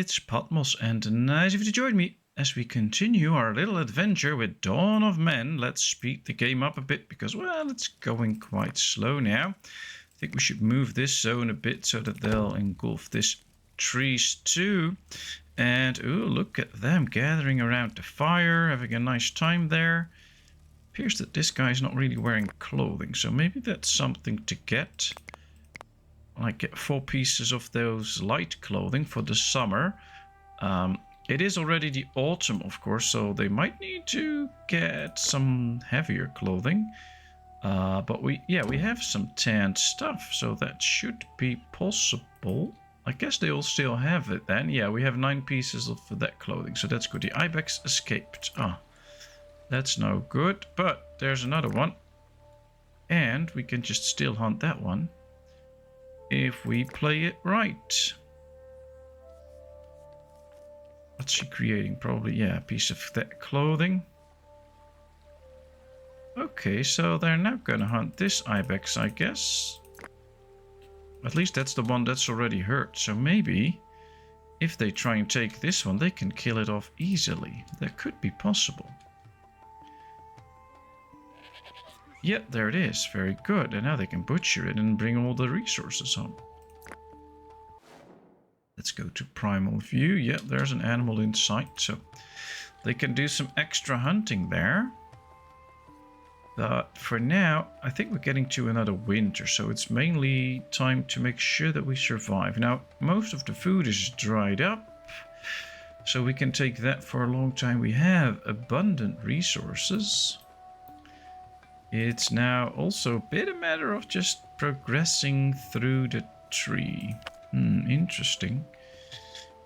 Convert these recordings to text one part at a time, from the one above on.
it's Patmos, and nice of you to join me as we continue our little adventure with Dawn of Men. Let's speed the game up a bit because, well, it's going quite slow now. I think we should move this zone a bit so that they'll engulf this trees too. And, ooh, look at them gathering around the fire, having a nice time there. Appears that this guy's not really wearing clothing, so maybe that's something to get. Like get 4 pieces of those light clothing for the summer. It is already the autumn, of course, so they might need to get some heavier clothing. But we have some tanned stuff, so that should be possible. I guess they all still have it then. Yeah, we have 9 pieces of that clothing, so that's good. The ibex escaped. Ah, that's no good, but there's another one. And we can just still hunt that one if we play it right. What's she creating? Probably, yeah, a piece of that clothing. Okay, so they're now gonna hunt this ibex, I guess. At least that's the one that's already hurt. So maybe if they try and take this one, they can kill it off easily. That could be possible. Yep, there it is. Very good. And now they can butcher it and bring all the resources home. Let's go to primal view. Yep, there's an animal in sight. So they can do some extra hunting there. But for now, I think we're getting to another winter. So it's mainly time to make sure that we survive. Now, most of the food is dried up. So we can take that for a long time. We have abundant resources. It's now also a bit a matter of just progressing through the tree. Interesting.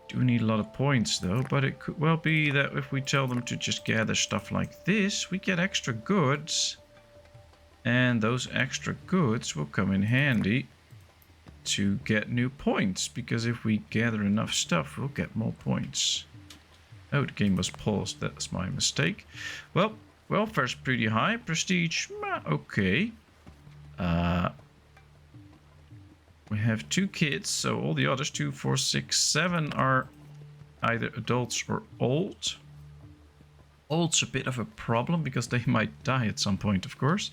Do need a lot of points though, but it could well be that if we tell them to just gather stuff like this, we get extra goods. And those extra goods will come in handy to get new points, because if we gather enough stuff, we'll get more points. Oh, the game was paused. That's my mistake. Well, welfare's pretty high. Prestige, okay. We have 2 kids, so all the others, 2, 4, 6, 7 are either adults or old. Old's a bit of a problem because they might die at some point, of course.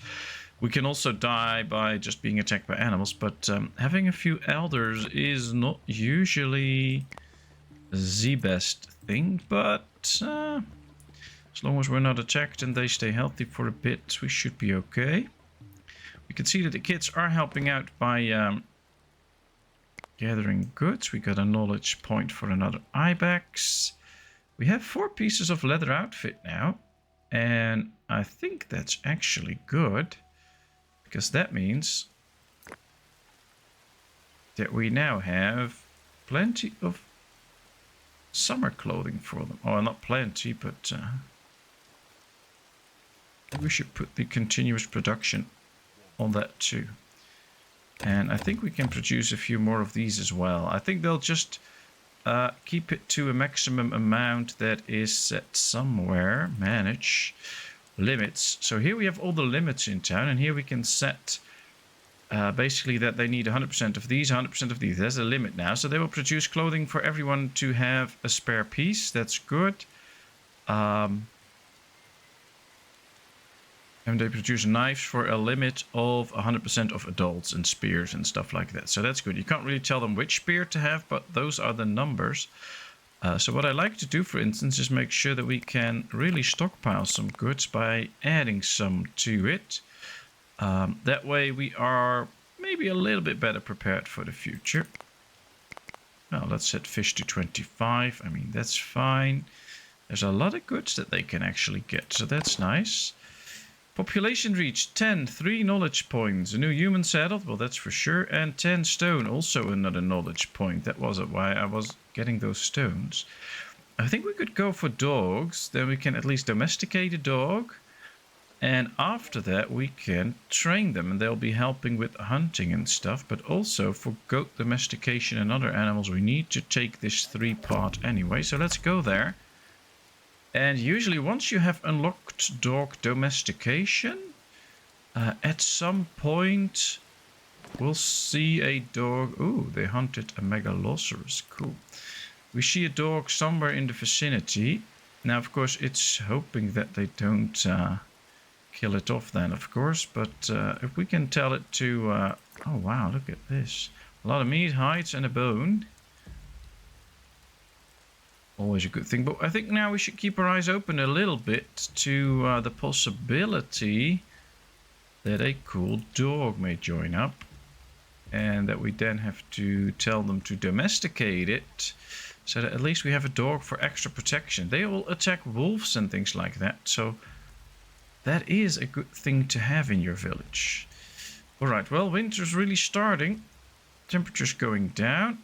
We can also die by just being attacked by animals, but having a few elders is not usually the best thing. But as long as we're not attacked and they stay healthy for a bit, we should be okay. We can see that the kids are helping out by gathering goods. We got a knowledge point for another ibex. We have 4 pieces of leather outfit now. And I think that's actually good, because that means that we now have plenty of summer clothing for them. Oh, not plenty, but we should put the continuous production on that too. And I think we can produce a few more of these as well. I think they'll just keep it to a maximum amount that is set somewhere. Manage limits. So here we have all the limits in town, and here we can set basically that they need 100% of these, 100% of these. There's a limit now. So they will produce clothing for everyone to have a spare piece. That's good. And they produce knives for a limit of 100% of adults and spears and stuff like that. So that's good. You can't really tell them which spear to have, but those are the numbers. So what I like to do, for instance, is make sure that we can really stockpile some goods by adding some to it. That way we are maybe a little bit better prepared for the future. Now let's set fish to 25. I mean, that's fine. There's a lot of goods that they can actually get, so that's nice. Population reached 10, 3 knowledge points. A new human settled, well, that's for sure. And 10 stone, also another knowledge point. That was why I was getting those stones. I think we could go for dogs. Then we can at least domesticate a dog. And after that, we can train them. And they'll be helping with hunting and stuff. But also for goat domestication and other animals, we need to take this 3-part anyway. So let's go there. And usually once you have unlocked dog domestication, at some point we'll see a dog. Ooh, they hunted a megalosaurus. Cool. We see a dog somewhere in the vicinity. Now, of course, it's hoping that they don't kill it off then, of course. But if we can tell it to... oh, wow, look at this. A lot of meat, hides, and a bone. Always a good thing. But I think now we should keep our eyes open a little bit to the possibility that a cool dog may join up. And that we then have to tell them to domesticate it. So that at least we have a dog for extra protection. They all attack wolves and things like that. So that is a good thing to have in your village. Alright, well, winter's really starting. Temperature's going down.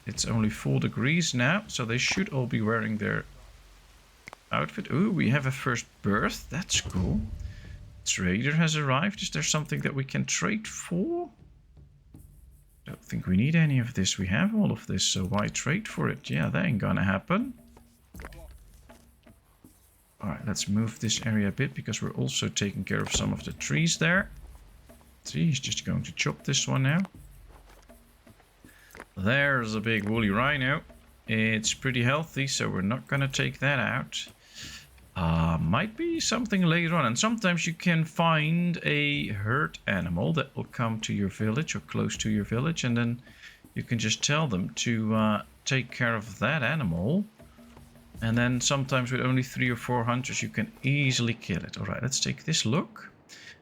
It's only 4 degrees now. So they should all be wearing their outfit. Ooh, we have a first birth. That's cool. Trader has arrived. Is there something that we can trade for? Don't think we need any of this. We have all of this, so why trade for it? Yeah, that ain't gonna happen. Alright, let's move this area a bit because we're also taking care of some of the trees there. See, he's just going to chop this one now. There's a big woolly rhino. It's pretty healthy, so we're not gonna take that out. Might be something later on, and sometimes you can find a herd animal that will come to your village or close to your village, and then you can just tell them to take care of that animal, and then sometimes with only 3 or 4 hunters you can easily kill it. Alright, let's take this look.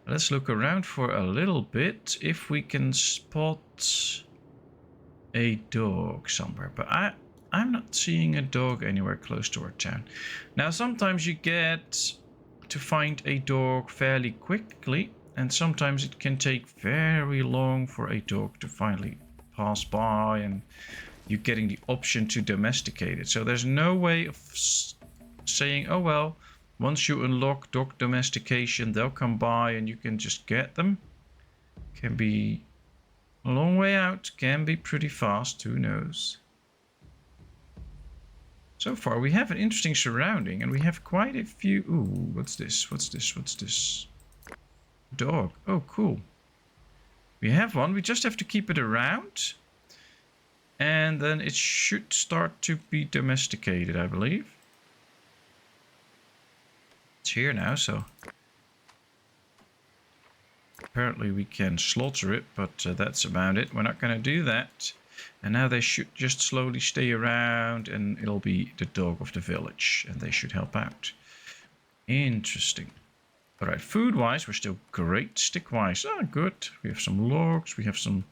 Let's look around for a little bit if we can spot a dog somewhere, but I'm not seeing a dog anywhere close to our town. Now, sometimes you get to find a dog fairly quickly, and sometimes it can take very long for a dog to finally pass by, and you're getting the option to domesticate it. So there's no way of saying, oh well, once you unlock dog domestication, they'll come by and you can just get them. Can be a long way out, can be pretty fast, who knows. So far, we have an interesting surrounding, and we have quite a few... Ooh, what's this? What's this? What's this? Dog. Oh, cool. We have one. We just have to keep it around. And then it should start to be domesticated, I believe. It's here now, so... Apparently we can slaughter it, but that's about it. We're not going to do that. And now they should just slowly stay around, and it'll be the dog of the village, and they should help out. Interesting. Alright, food-wise, we're still great. Stick-wise, good. We have some logs, we have some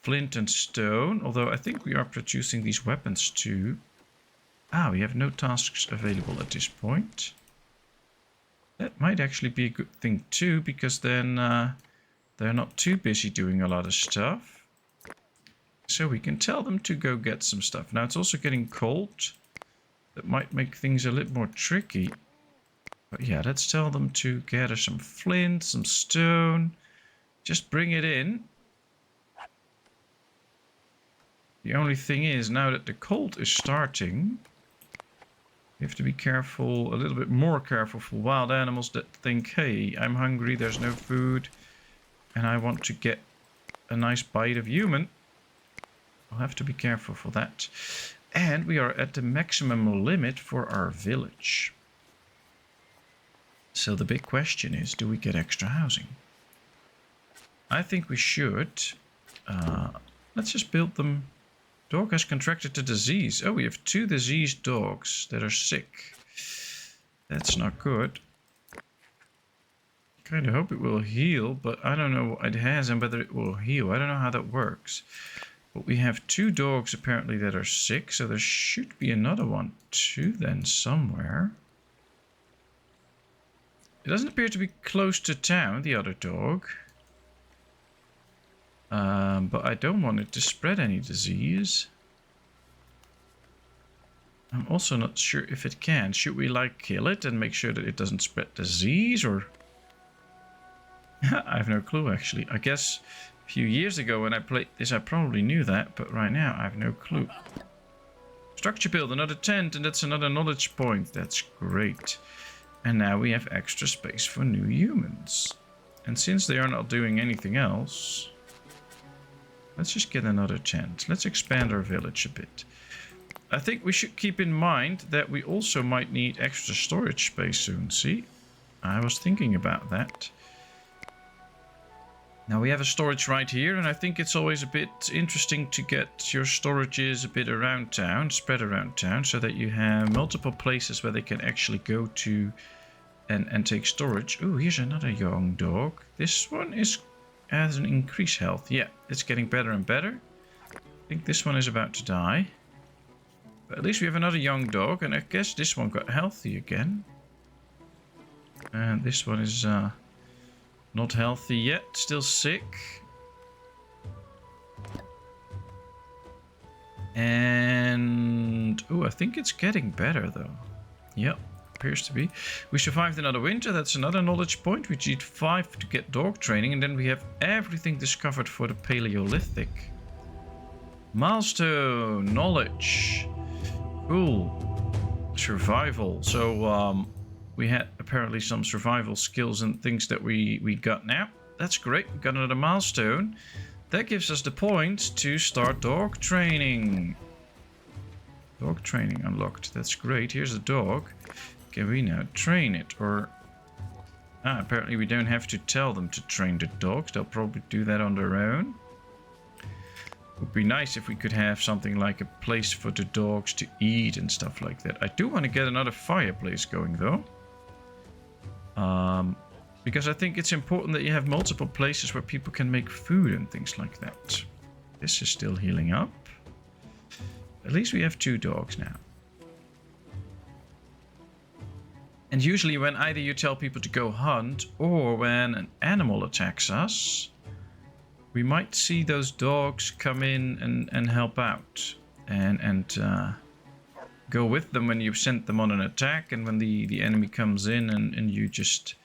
flint and stone, although I think we are producing these weapons too. We have no tasks available at this point. That might actually be a good thing too, because then they're not too busy doing a lot of stuff. So we can tell them to go get some stuff. Now it's also getting cold. That might make things a little more tricky. But yeah, let's tell them to gather some flint, some stone. Just bring it in. The only thing is, now that the cold is starting, you have to be careful, a little bit more careful for wild animals that think, hey, I'm hungry, there's no food, and I want to get a nice bite of human. I'll have to be careful for that. And we are at the maximum limit for our village. So the big question is, do we get extra housing? I think we should. Let's just build them. Dog has contracted a disease. Oh, we have 2 diseased dogs that are sick. That's not good. Kind of hope it will heal, but I don't know what it has and whether it will heal. I don't know how that works. But we have 2 dogs apparently that are sick, so there should be another one too then somewhere. It doesn't appear to be close to town, the other dog. But I don't want it to spread any disease. I'm also not sure if it can. Should we like kill it and make sure that it doesn't spread disease, or... I have no clue actually. I guess a few years ago when I played this I probably knew that, but right now I have no clue. Structure build, another tent, and that's another knowledge point. That's great. And now we have extra space for new humans. And since they are not doing anything else, let's just get another tent. Let's expand our village a bit. I think we should keep in mind that we also might need extra storage space soon. See, I was thinking about that. Now we have a storage right here, and I think it's always a bit interesting to get your storages a bit around town, spread around town, so that you have multiple places where they can actually go to and take storage. Oh, here's another young dog. This one has an increased health. Yeah, it's getting better and better. I think this one is about to die. But at least we have another young dog, and I guess this one got healthy again. And this one is not healthy yet, still sick. And oh, I think it's getting better though. Yep, appears to be. We survived another winter, that's another knowledge point. We need 5 to get dog training, and then we have everything discovered for the Paleolithic. Milestone, knowledge. Cool. Survival. So we had apparently some survival skills and things that we got now. That's great. We got another milestone. That gives us the points to start dog training. Dog training unlocked. That's great. Here's a dog. Can we now train it? Or apparently we don't have to tell them to train the dogs. They'll probably do that on their own. Would be nice if we could have something like a place for the dogs to eat and stuff like that. I do want to get another fireplace going though. Because I think it's important that you have multiple places where people can make food and things like that. This is still healing up. At least we have 2 dogs now. And usually when either you tell people to go hunt or when an animal attacks us, we might see those dogs come in and help out. And go with them when you've sent them on an attack, and when the enemy comes in and you just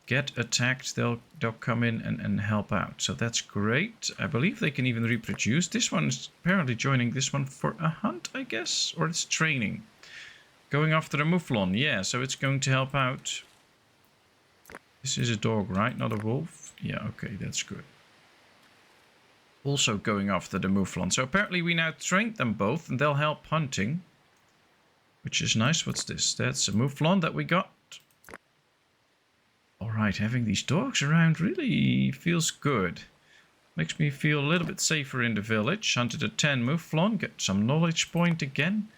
get attacked, they'll come in and help out. So that's great. I believe they can even reproduce. This one is apparently joining this one for a hunt, I guess, or it's training. Going after a mouflon, yeah, so it's going to help out. This is a dog, right? Not a wolf? Yeah, okay, that's good. Also going after the mouflon. So apparently we now trained them both, and they'll help hunting. Which is nice. What's this? That's a mouflon that we got. Alright, having these dogs around really feels good. Makes me feel a little bit safer in the village. Hunted a 10 mouflon, get some knowledge point again.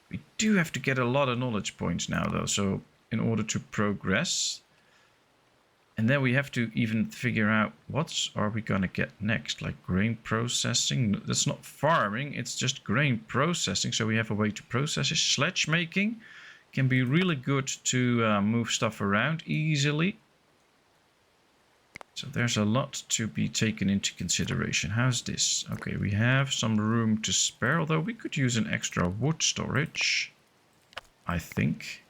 We do have to get a lot of knowledge points now though, so in order to progress. And then we have to even figure out what are we gonna get next, like grain processing. That's not farming, it's just grain processing. So we have a way to process it. Sledge making can be really good to move stuff around easily. So there's a lot to be taken into consideration. How's this? Okay, we have some room to spare, although we could use an extra wood storage, I think.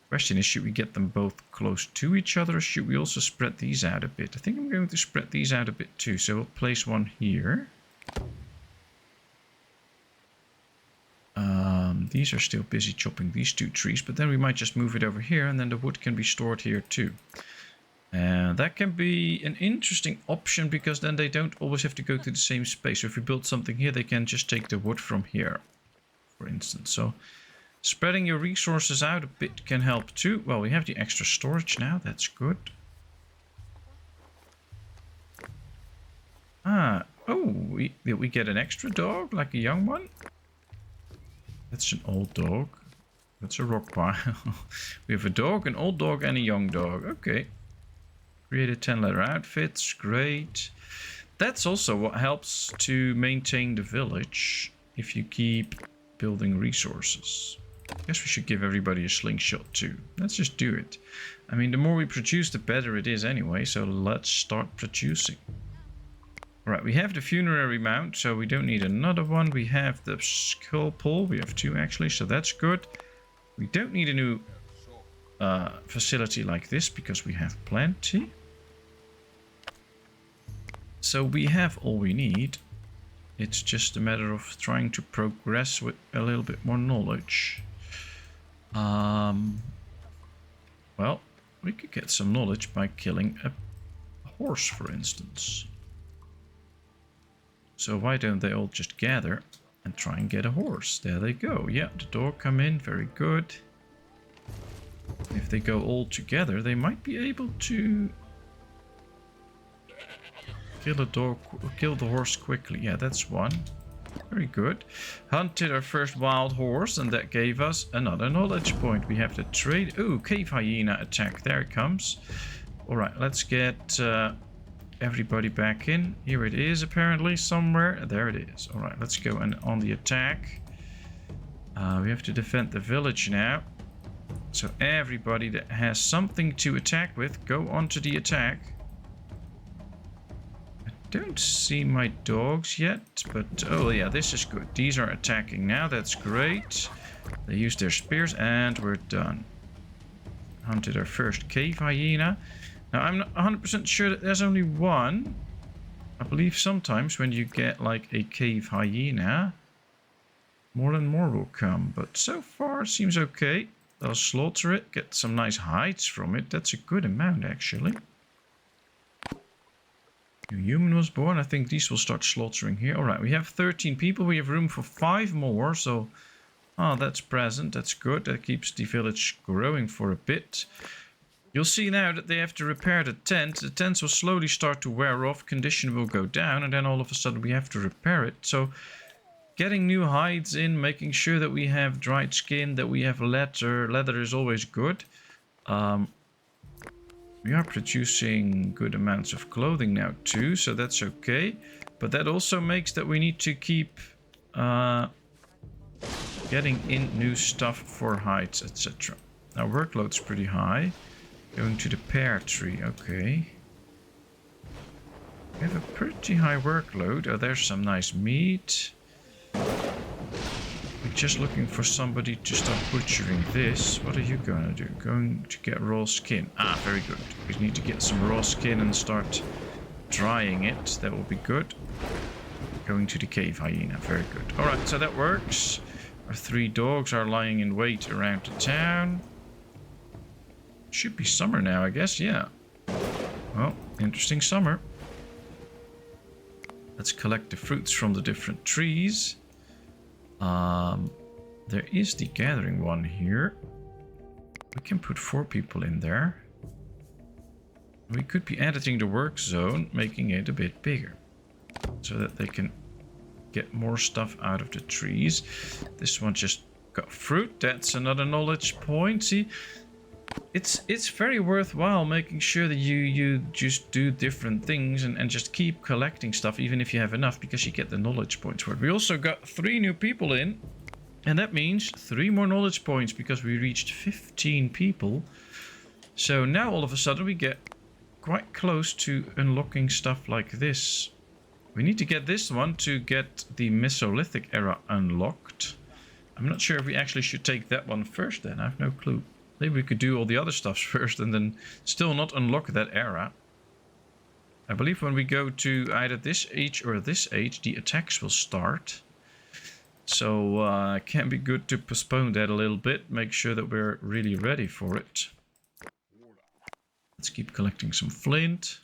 Question is, should we get them both close to each other, or should we also spread these out a bit? I think I'm going to spread these out a bit too, so we'll place one here. These are still busy chopping these 2 trees, but then we might just move it over here, and then the wood can be stored here too. That can be an interesting option, because then they don't always have to go to the same space. So if we build something here, they can just take the wood from here, for instance. So spreading your resources out a bit can help too. Well, we have the extra storage now. That's good. Oh, did we get an extra dog, like a young one? That's an old dog. That's a rock pile. We have a dog, an old dog, and a young dog. Okay. Created 10 leather outfits. Great. That's also what helps to maintain the village, if you keep building resources. I guess we should give everybody a slingshot too. Let's just do it. I mean, the more we produce, the better it is anyway. So let's start producing. Alright, we have the funerary mount, so we don't need another one. We have the skull pole. We have 2 actually, so that's good. We don't need a new facility like this, because we have plenty. So we have all we need. It's just a matter of trying to progress with a little bit more knowledge. Well, we could get some knowledge by killing a horse, for instance. So why don't they all just gather And try and get a horse. There they go. Yeah, the dog come in. Very good. If they go all together, they might be able to kill the horse quickly. Yeah, that's one. Very good. Hunted our first wild horse, and that gave us another knowledge point. We have to trade. Oh, cave hyena attack. There it comes. All right, let's get everybody back in. Here it is, apparently, somewhere. There it is. All right, let's go on the attack. We have to defend the village now. So everybody that has something to attack with, go onto the attack. I don't see my dogs yet, but oh yeah, this is good. These are attacking now. That's great. They use their spears, and we're done. Hunted our first cave hyena. Now, I'm not 100% sure that there's only one. I believe sometimes when you get like a cave hyena, more and more will come. But so far, it seems okay. They'll slaughter it, get some nice hides from it. That's a good amount, actually. New human was born. I think these will start slaughtering here. All right, we have 13 people. We have room for 5 more. So, oh, that's present. That's good. That keeps the village growing for a bit. You'll see now that they have to repair the tent. The tents will slowly start to wear off. Condition will go down. And then all of a sudden we have to repair it. So getting new hides in, making sure that we have dried skin, that we have leather. Leather is always good. We are producing good amounts of clothing now too. So that's okay. But that also makes that we need to keep getting in new stuff for hides, etc. Our workload's pretty high. Going to the pear tree, okay. We have a pretty high workload. Oh, there's some nice meat. We're just looking for somebody to start butchering this. What are you going to do? Going to get raw skin. Ah, very good. We need to get some raw skin and start drying it. That will be good. Going to the cave hyena. Very good. Alright, so that works. Our 3 dogs are lying in wait around the town. Should be summer now, I guess. Yeah. Well, interesting summer. Let's collect the fruits from the different trees. There is the gathering one here. We can put 4 people in there. We could be editing the work zone, making it a bit bigger, so that they can get more stuff out of the trees. This one just got fruit. That's another knowledge point. See, it's very worthwhile making sure that you just do different things and just keep collecting stuff, even if you have enough, because you get the knowledge points for it. We also got 3 new people in, and that means 3 more knowledge points because we reached 15 people. So now all of a sudden we get quite close to unlocking stuff like this. We need to get this one to get the Mesolithic Era unlocked. I'm not sure if we actually should take that one first then. I have no clue. Maybe we could do all the other stuffs first and then still not unlock that era. I believe when we go to either this age or this age, the attacks will start. So it can be good to postpone that a little bit. Make sure that we're really ready for it. Let's keep collecting some flint.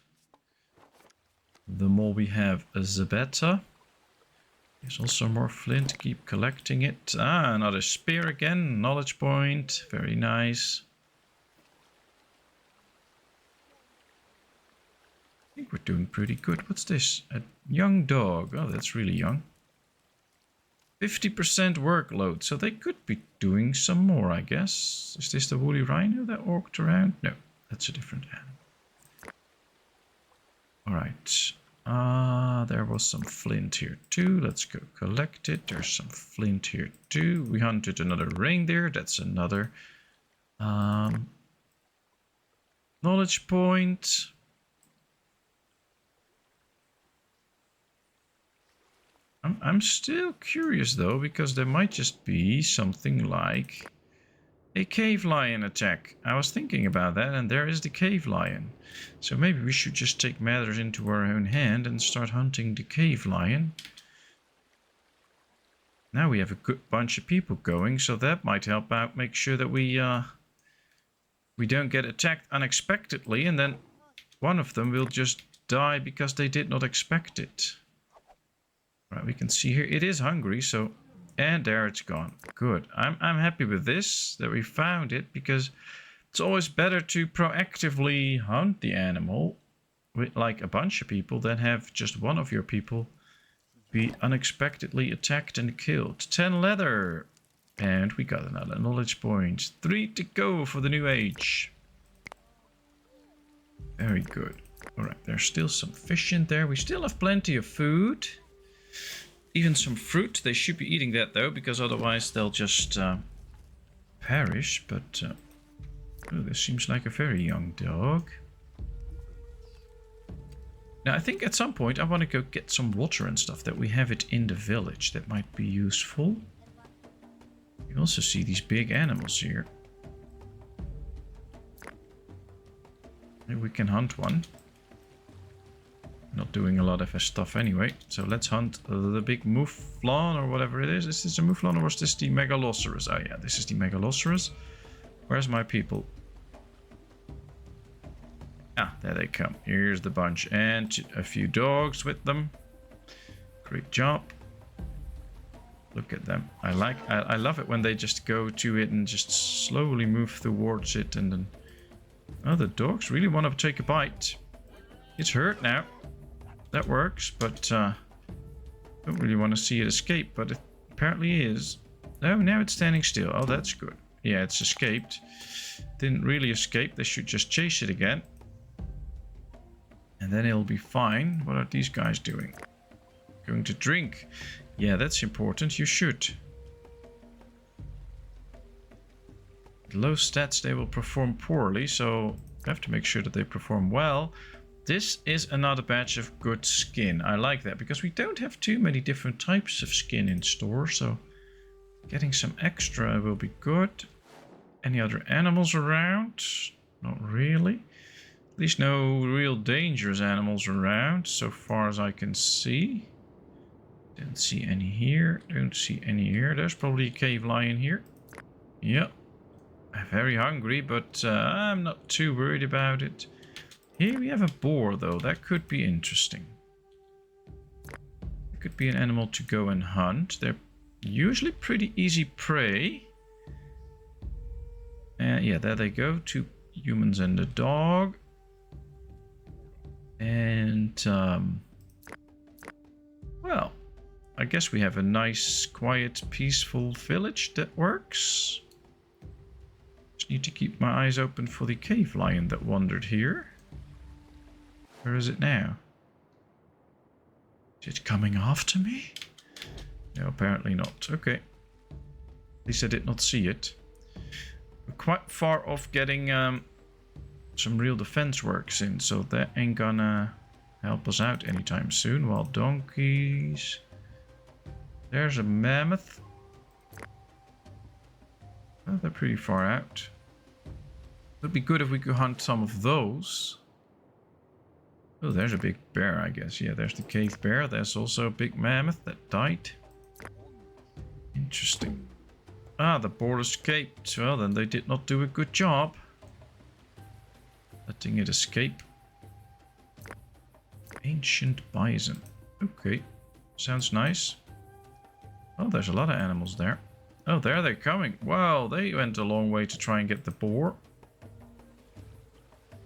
The more we have, the better. There's also more flint. Keep collecting it. Ah, another spear again. Knowledge point. Very nice. I think we're doing pretty good. What's this? A young dog. Oh, that's really young. 50% workload. So they could be doing some more, I guess. Is this the woolly rhino that walked around? No, that's a different animal. Alright. There was some flint here too. Let's go collect it. There's some flint here too. We hunted another reindeer. That's another knowledge point. I'm still curious though, because there might just be something like a cave lion attack. I was thinking about that, and there is the cave lion. So maybe we should just take matters into our own hand and start hunting the cave lion. Now we have a good bunch of people going, so that might help out. Make sure that we don't get attacked unexpectedly, and then one of them will just die because they did not expect it. Right, we can see here it is hungry, so and there it's gone. Good. I'm happy with this, that we found it, because it's always better to proactively hunt the animal with like a bunch of people than have just one of your people be unexpectedly attacked and killed. 10 leather. And we got another knowledge point. 3 to go for the new age. Very good. Alright, there's still some fish in there. We still have plenty of food. Even some fruit. They should be eating that though, because otherwise they'll just perish. But oh, this seems like a very young dog. Now, I think at some point I want to go get some water and stuff, that we have it in the village. That might be useful. You also see these big animals here. Maybe we can hunt one. Not doing a lot of stuff anyway. So let's hunt the big mouflon or whatever it is. Is this a mouflon or was this the megalosaurus? Oh yeah, this is the megalosaurus. Where's my people? Ah, there they come. Here's the bunch. And a few dogs with them. Great job. Look at them. I love it when they just go to it and just slowly move towards it. And then... oh, the dogs really want to take a bite. It's hurt now. That works, but don't really want to see it escape. But it apparently is. Oh, now it's standing still. Oh, that's good. Yeah, it's escaped. Didn't really escape. They should just chase it again. And then it'll be fine. What are these guys doing? Going to drink. Yeah, that's important. You should. At low stats, they will perform poorly. So we have to make sure that they perform well. This is another batch of good skin. I like that because we don't have too many different types of skin in store. So getting some extra will be good. Any other animals around? Not really. At least no real dangerous animals around, so far as I can see. Didn't see any here. Don't see any here. There's probably a cave lion here. Yep. Very hungry, but I'm not too worried about it. Here we have a boar, though. That could be interesting. It could be an animal to go and hunt. They're usually pretty easy prey. Yeah, there they go. 2 humans and a dog. And, well, I guess we have a nice, quiet, peaceful village that works. Just need to keep my eyes open for the cave lion that wandered here. Where is it now? Is it coming after me? No, apparently not. Okay. At least I did not see it. We're quite far off getting some real defense works in, so that ain't gonna help us out anytime soon. Wild donkeys. There's a mammoth. Oh, they're pretty far out. Would be good if we could hunt some of those. Oh, there's a big bear, I guess. Yeah, there's the cave bear. There's also a big mammoth that died. Interesting. Ah, the boar escaped. Well, then they did not do a good job letting it escape. Ancient bison. Okay. Sounds nice. Oh, there's a lot of animals there. Oh, there they're coming. Wow, they went a long way to try and get the boar.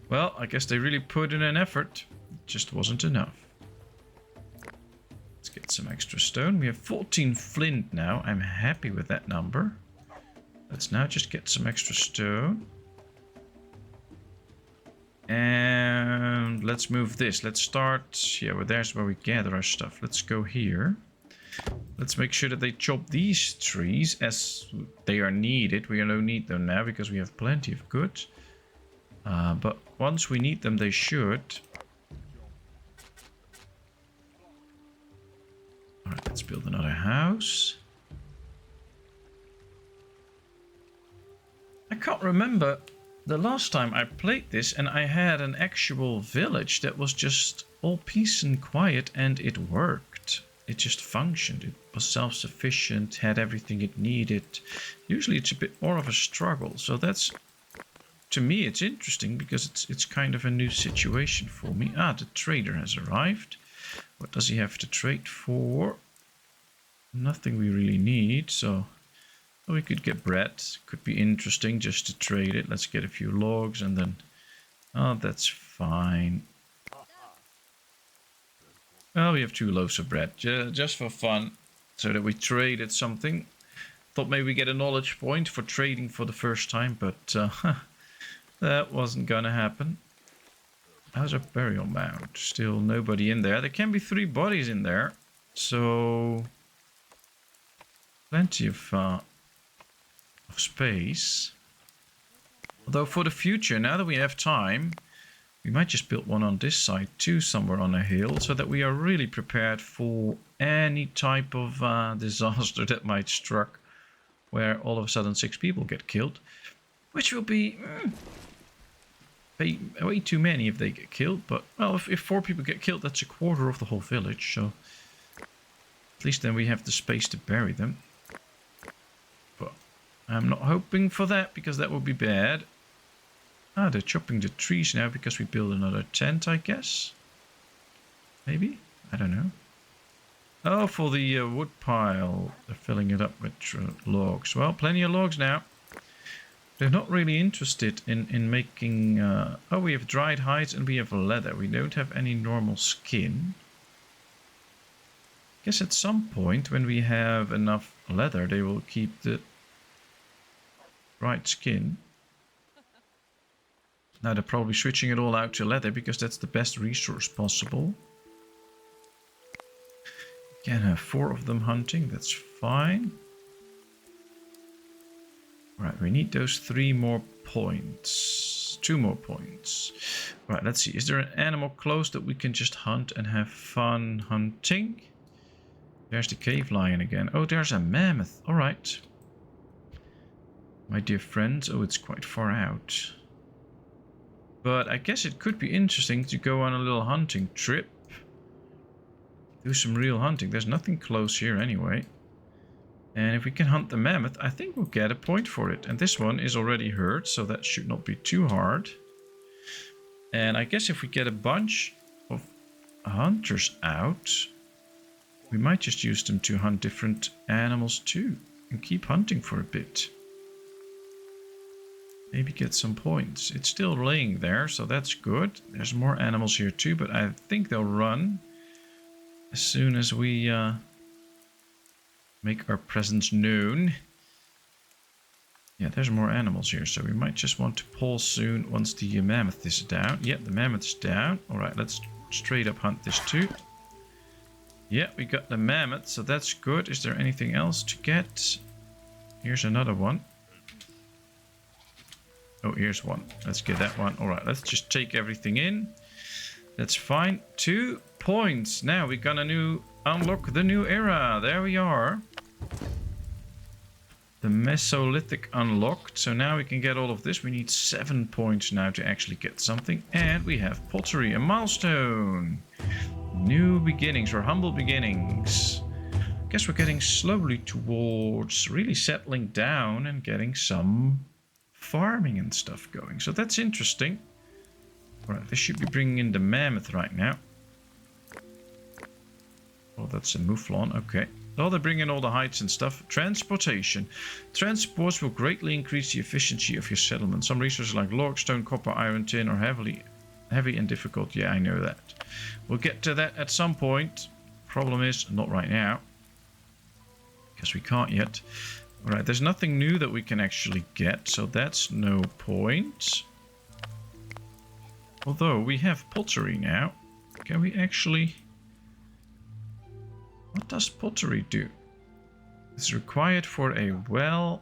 Well, I guess they really put in an effort. It just wasn't enough. Let's get some extra stone. We have 14 flint now. I'm happy with that number. Let's now just get some extra stone. And let's move this. Let's start... yeah, well, there's where we gather our stuff. Let's go here. Let's make sure that they chop these trees as they are needed. We don't need them now because we have plenty of goods. But once we need them, they should. Alright, let's build another house. I can't remember the last time I played this and I had an actual village that was just all peace and quiet and it worked. It just functioned. It was self-sufficient, had everything it needed. Usually it's a bit more of a struggle. So that's, to me, it's interesting because it's kind of a new situation for me. Ah, the trader has arrived. What does he have to trade for? Nothing we really need, so we could get bread. Could be interesting just to trade it. Let's get a few logs and then... Oh, that's fine. Well, we have 2 loaves of bread, just for fun, so that we traded something. Thought maybe we get a knowledge point for trading for the first time, but that wasn't gonna happen. How's our burial mound? Still nobody in there. There can be 3 bodies in there, so plenty of space. Although for the future, now that we have time, we might just build one on this side too, somewhere on a hill, so that we are really prepared for any type of disaster that might struck, where all of a sudden 6 people get killed, which will be way too many if they get killed. But well, if 4 people get killed, that's a quarter of the whole village, so at least then we have the space to bury them. But I'm not hoping for that, because that would be bad. Ah, they're chopping the trees now because we build another tent, I guess. Maybe? I don't know. Oh, for the wood pile. They're filling it up with logs. Well, plenty of logs now. They're not really interested in making... Oh, we have dried hides and we have leather. We don't have any normal skin. I guess at some point when we have enough leather, they will keep the dried skin. Now they're probably switching it all out to leather because that's the best resource possible. You can have 4 of them hunting, that's fine. Right, we need those 3 more points. 2 more points. Right, let's see. Is there an animal close that we can just hunt and have fun hunting? There's the cave lion again. Oh, there's a mammoth. Alright. My dear friends. Oh, it's quite far out. But I guess it could be interesting to go on a little hunting trip. Do some real hunting. There's nothing close here anyway. And if we can hunt the mammoth, I think we'll get a point for it. And this one is already hurt, so that should not be too hard. And I guess if we get a bunch of hunters out, we might just use them to hunt different animals too. And keep hunting for a bit. Maybe get some points. It's still laying there, so that's good. There's more animals here too, but I think they'll run as soon as we make our presence known. Yeah, there's more animals here, so we might just want to pause soon once the mammoth is down. Yeah, the mammoth's down. Alright, let's straight up hunt this too. Yeah, we got the mammoth, so that's good. Is there anything else to get? Here's another one. Oh, here's one. Let's get that one. Alright, let's just take everything in. That's fine. 2 points. Now we're gonna unlock the new era. There we are. The Mesolithic unlocked. So now we can get all of this. We need 7 points now to actually get something. And we have pottery, a milestone. New beginnings or humble beginnings. Guess we're getting slowly towards really settling down and getting some farming and stuff going. So that's interesting. Alright, they should be bringing in the mammoth right now. Oh, that's a mouflon. Okay. Oh, they bring in all the hides and stuff. Transportation. Transports will greatly increase the efficiency of your settlement. Some resources like log, stone, copper, iron, tin are heavy and difficult. Yeah, I know that. We'll get to that at some point. Problem is, not right now. Because we can't yet. Alright, there's nothing new that we can actually get, so that's no point. Although we have pottery now. Can we actually... What does pottery do? It's required for a well...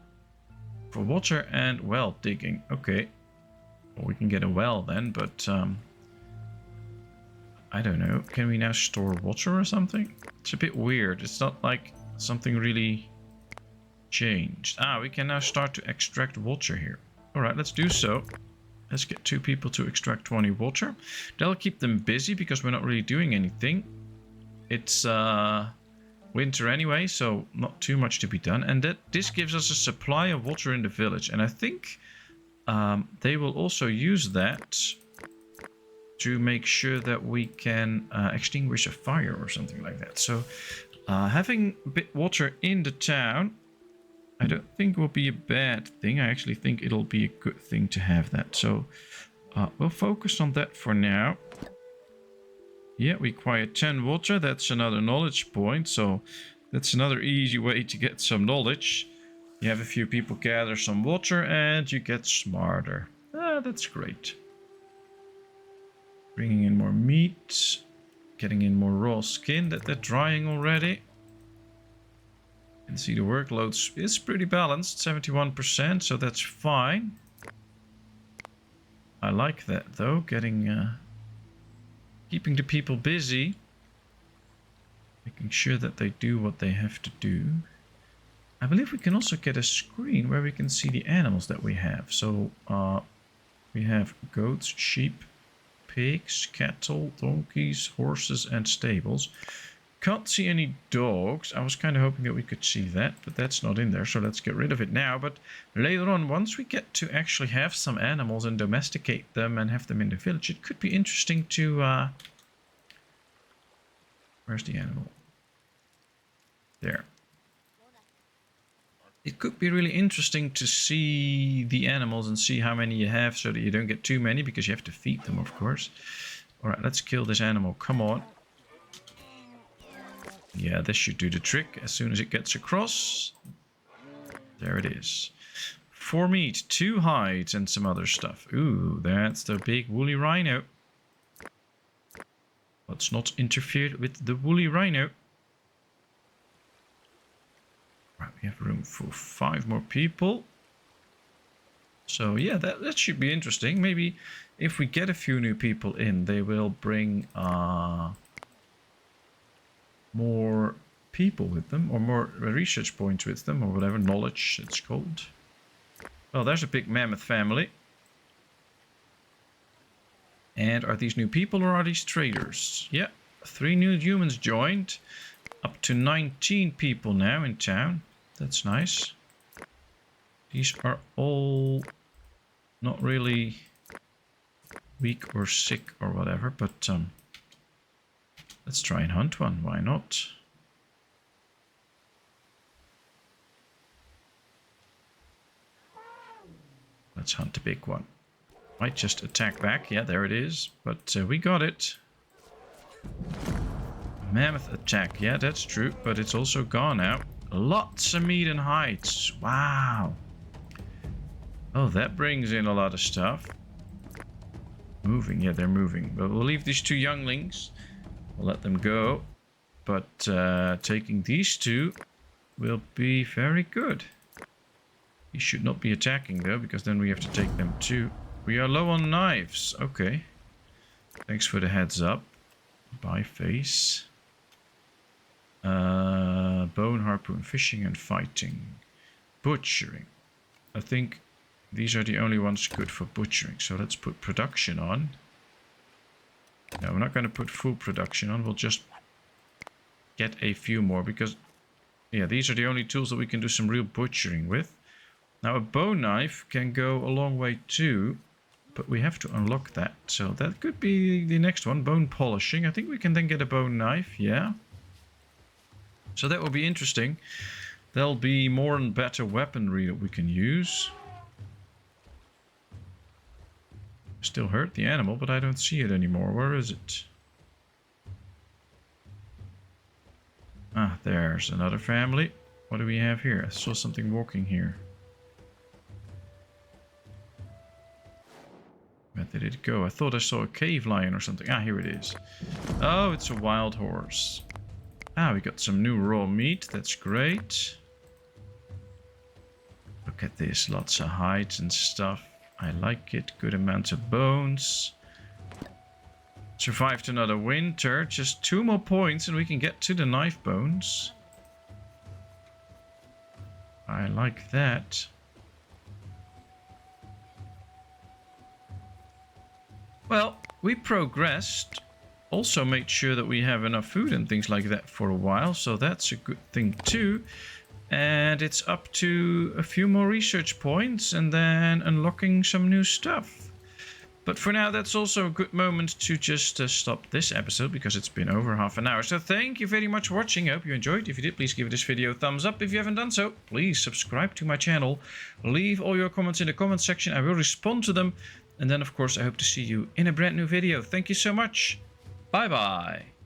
For water and well digging. Okay. Well, we can get a well then, but... I don't know. Can we now store water or something? It's a bit weird. It's not like something really... changed. Ah, we can now start to extract water here. Alright, let's do so. Let's get 2 people to extract 20 water. That'll keep them busy because we're not really doing anything. It's winter anyway, so not too much to be done. And this gives us a supply of water in the village. And I think they will also use that to make sure that we can extinguish a fire or something like that. So Having a bit water in the town, I don't think will be a bad thing. I actually think it'll be a good thing to have that. So we'll focus on that for now. Yeah, we acquired 10 water. That's another knowledge point. So that's another easy way to get some knowledge. You have a few people gather some water and you get smarter. That's great. Bringing in more meat. Getting in more raw skin that they're drying already. You can see the workload is pretty balanced, 71%, so that's fine. I like that though, keeping the people busy. Making sure that they do what they have to do. I believe we can also get a screen where we can see the animals that we have. So we have goats, sheep, pigs, cattle, donkeys, horses, and stables. Can't see any dogs. I was kind of hoping that we could see that, but that's not in there, so let's get rid of it now. But later on, once we get to actually have some animals and domesticate them and have them in the village, it could be interesting to... Where's the animal? There. It could be really interesting to see the animals and see how many you have so that you don't get too many, because you have to feed them, of course. Alright, let's kill this animal. Come on. Yeah, this should do the trick as soon as it gets across. There it is. 4 meat, 2 hides, and some other stuff. Ooh, that's the big woolly rhino. Let's not interfere with the woolly rhino. Right, we have room for 5 more people. So yeah, that should be interesting. Maybe if we get a few new people in, they will bring more people with them, or more research points with them, or whatever knowledge it's called. Well, there's a big mammoth family. And are these new people or are these traders? Yeah, 3 new humans joined. Up to 19 people now in town. That's nice. These are all not really weak or sick or whatever, but let's try and hunt one. Why not? Let's hunt a big one. Might just attack back. Yeah, there it is. But we got it. Mammoth attack. Yeah, that's true. But it's also gone now. Lots of meat and hides. Wow. Oh, that brings in a lot of stuff. Moving. Yeah, they're moving. But we'll leave these 2 younglings. We'll let them go. But taking these 2 will be very good. He should not be attacking though, because then we have to take them too. We are low on knives. Okay. Thanks for the heads up. By face. Bone, harpoon, fishing and fighting. Butchering. I think these are the only ones good for butchering. So let's put production on. No, we're not going to put full production on. We'll just get a few more because, yeah, these are the only tools that we can do some real butchering with. Now, a bone knife can go a long way too, but we have to unlock that. So that could be the next one, bone polishing. I think we can then get a bone knife, yeah. So that will be interesting. There'll be more and better weaponry that we can use. Still hurt the animal, but I don't see it anymore. Where is it? Ah, there's another family. What do we have here? I saw something walking here. Where did it go? I thought I saw a cave lion or something. Ah, here it is. Oh, it's a wild horse. Ah, we got some new raw meat. That's great. Look at this. Lots of hides and stuff. I like it. Good amount of bones. Survived another winter. Just 2 more points and we can get to the knife bones. I like that. Well, we progressed. Also made sure that we have enough food and things like that for a while. So that's a good thing too. And it's up to a few more research points and then unlocking some new stuff. But for now, that's also a good moment to just stop this episode because it's been over half an hour. So thank you very much for watching. I hope you enjoyed. If you did, please give this video a thumbs up. If you haven't done so, please subscribe to my channel. Leave all your comments in the comment section. I will respond to them. And then, of course, I hope to see you in a brand new video. Thank you so much. Bye-bye.